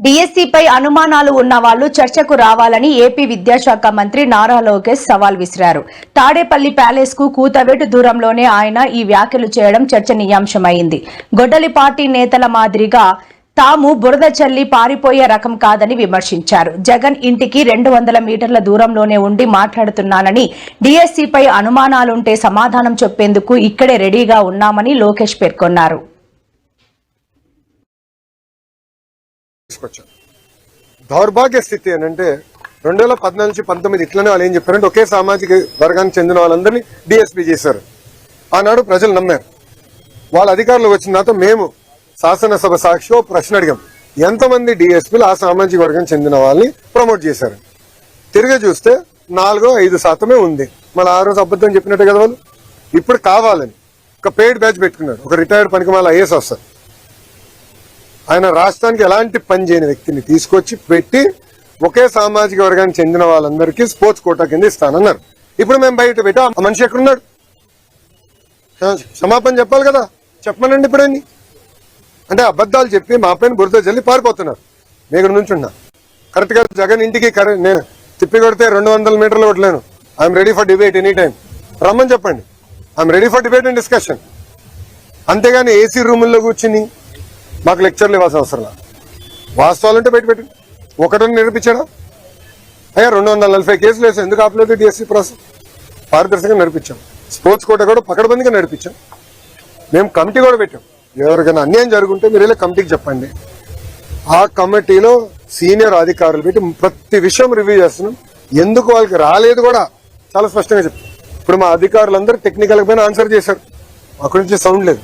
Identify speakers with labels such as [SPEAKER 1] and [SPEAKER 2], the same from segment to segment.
[SPEAKER 1] డిఎస్సీపై అనుమానాలు ఉన్న వాళ్లు చర్చకు రావాలని ఏపీ విద్యాశాఖ మంత్రి నారా లోకేష్ సవాల్ విసిరారు. తాడేపల్లి ప్యాలెస్ కు కూతవేటు దూరంలోనే ఆయన ఈ వ్యాఖ్యలు చేయడం చర్చనీయాంశమైంది. గొడ్డలి పార్టీ నేతల మాదిరిగా తాము బురద చల్లి పారిపోయే రకం కాదని విమర్శించారు. జగన్ ఇంటికి 200 మీటర్ల దూరంలోనే ఉండి మాట్లాడుతున్నానని, డిఎస్సీపై అనుమానాలుంటే సమాధానం చెప్పేందుకు ఇక్కడే రెడీగా ఉన్నామని లోకేష్ పేర్కొన్నారు.
[SPEAKER 2] దౌర్భాగ్య స్థితి ఏంటంటే 2014 నుంచి 19 ఇట్లనే వాళ్ళు ఏం చెప్పారంటే ఒకే సామాజిక వర్గానికి చెందిన వాళ్ళందరినీ డిఎస్పీ చేశారు. ఆనాడు ప్రజలు నమ్మారు. వాళ్ళ అధికారులు వచ్చిన తర్వాత మేము శాసనసభ సాక్షిలో ప్రశ్న అడిగాం, ఎంతమంది డిఎస్పీలు ఆ సామాజిక వర్గానికి చెందిన వాళ్ళని ప్రమోట్ చేశారు. తిరిగి చూస్తే 4-5% ఉంది. మళ్ళీ ఆ రోజు అబద్ధం చెప్పినట్టు కదా వాళ్ళు. ఇప్పుడు కావాలని ఒక పెయిడ్ బ్యాచ్ పెట్టుకున్నారు. ఒక రిటైర్డ్ పనికిమాల ఐఏఎస్ ఆఫీసర్, ఆయన రాష్ట్రానికి ఎలాంటి పని చేయని వ్యక్తిని తీసుకొచ్చి పెట్టి ఒకే సామాజిక వర్గానికి చెందిన వాళ్ళందరికీ స్పోర్ట్స్ కోటా కింద ఇస్తానన్నారు. ఇప్పుడు మేము బయట పెట్టి ఆ మనిషి ఎక్కడున్నాడు? క్షమాపణ చెప్పాలి కదా, చెప్పమనండి. ఇప్పుడేంటి అంటే అబద్ధాలు చెప్పి మా పైన బురద జల్లి పారిపోతున్నారు. నేను ఇక్కడ నుంచి ఉన్నా కరెక్ట్ గా జగన్ ఇంటికి నేను తిప్పి కొడితే 200 మీటర్లు కొట్టలేను. I'm ready for debate any time. రమ్మని చెప్పండి, I'm ready for debate and discussion. అంతేగాని ఏసీ రూముల్లో కూర్చుని మాకు లెక్చర్లు ఇవ్వాల్సిన అవసరం లేదు. వాస్తవాలంటే బయట పెట్టండి. ఒకటని నిరూపించాడా? అయ్యా 240 కేసులు వేసాం, ఎందుకు ఆపలేదు డిఎస్సీ ప్రాసెస్? పారదర్శకంగా నడిపించాం. స్పోర్ట్స్ కోట కూడా పకడ్బందీగా నడిపించాం. మేము కమిటీ కూడా పెట్టాం. ఎవరికైనా అన్యాయం జరుగుంటే మీరు ఇలా కమిటీకి చెప్పండి. ఆ కమిటీలో సీనియర్ అధికారులు పెట్టి ప్రతి విషయం రివ్యూ చేస్తున్నాం. ఎందుకు వాళ్ళకి రాలేదు కూడా చాలా స్పష్టంగా చెప్తాం. ఇప్పుడు మా అధికారులందరూ టెక్నికల్ పైన ఆన్సర్ చేశారు. అక్కడి నుంచి సౌండ్ లేదు,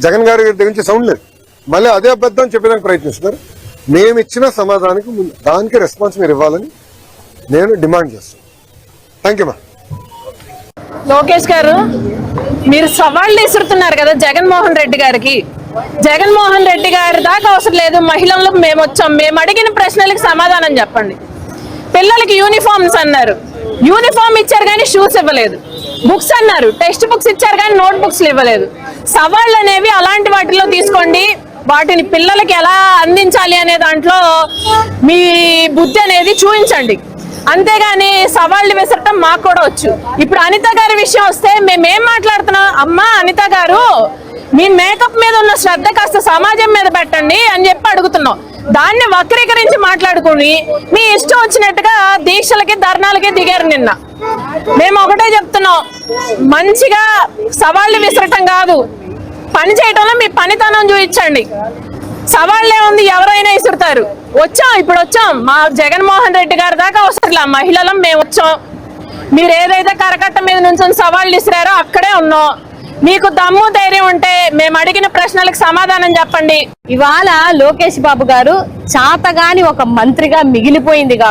[SPEAKER 2] జగన్ గారి దగ్గర నుంచి సౌండ్ లేదు. మళ్ళీ అదే అబద్ధం చెప్పడానికి ప్రయత్నిస్తున్నారు. మేము ఇచ్చిన సమాధానానికి దానికి రెస్పాన్స్ మీరు ఇవ్వాలని నేను డిమాండ్ చేస్తాను. థ్యాంక్ యూ మా.
[SPEAKER 3] లోకేష్ గారు, మీరు సవాళ్ళు ఇస్తున్నారు కదా జగన్మోహన్ రెడ్డి గారికి. జగన్మోహన్ రెడ్డి గారి దాకా అవసరం లేదు. మహిళలకు మేము వచ్చాం, మేము అడిగిన ప్రశ్నలకు సమాధానం చెప్పండి. పిల్లలకి యూనిఫామ్స్ అన్నారు, యూనిఫామ్ ఇచ్చారు కానీ షూస్ ఇవ్వలేదు. బుక్స్ అన్నారు, టెక్స్ట్ బుక్స్ ఇచ్చారు కానీ నోట్ బుక్స్ ఇవ్వలేదు. సవాళ్ళు అనేవి అలాంటి వాటిలో తీసుకోండి. వాటిని పిల్లలకి ఎలా అందించాలి అనే దాంట్లో మీ బుద్ధి అనేది చూపించండి. అంతేగాని సవాళ్ళు విసరటం మాకు కూడా వచ్చు. ఇప్పుడు అనిత గారి విషయం వస్తే మేమేం మాట్లాడుతున్నాం? అమ్మా అనిత గారు, మీ మేకప్ మీద ఉన్న శ్రద్ధ కాస్త సమాజం మీద పెట్టండి అని చెప్పి అడుగుతున్నాం. దాన్ని వక్రీకరించి మాట్లాడుకుని మీ ఇష్టం వచ్చినట్టుగా దీక్షలకి ధర్నాలకి దిగారు నిన్న. మేము ఒకటే చెప్తున్నాం, మంచిగా సవాళ్ళు విసరటం కాదు, పని చేయటంలో మీ పనితనం చూపించండి. సవాళ్ళే ఉంది, ఎవరైనా ఇసురుతారు. వచ్చాం, ఇప్పుడు వచ్చాం. మా జగన్మోహన్ రెడ్డి గారి దాకా అవసరం, మహిళలం మేము వచ్చాం. మీరు ఏదైతే కరకట్ట మీద నుంచి సవాళ్ళు ఇసిరారో అక్కడే ఉన్నాం. మీకు దమ్ము ధైర్యం ఉంటే మేము అడిగిన ప్రశ్నలకు సమాధానం చెప్పండి.
[SPEAKER 4] ఇవాళ లోకేష్ బాబు గారు చాతగాని ఒక మంత్రిగా మిగిలిపోయింది.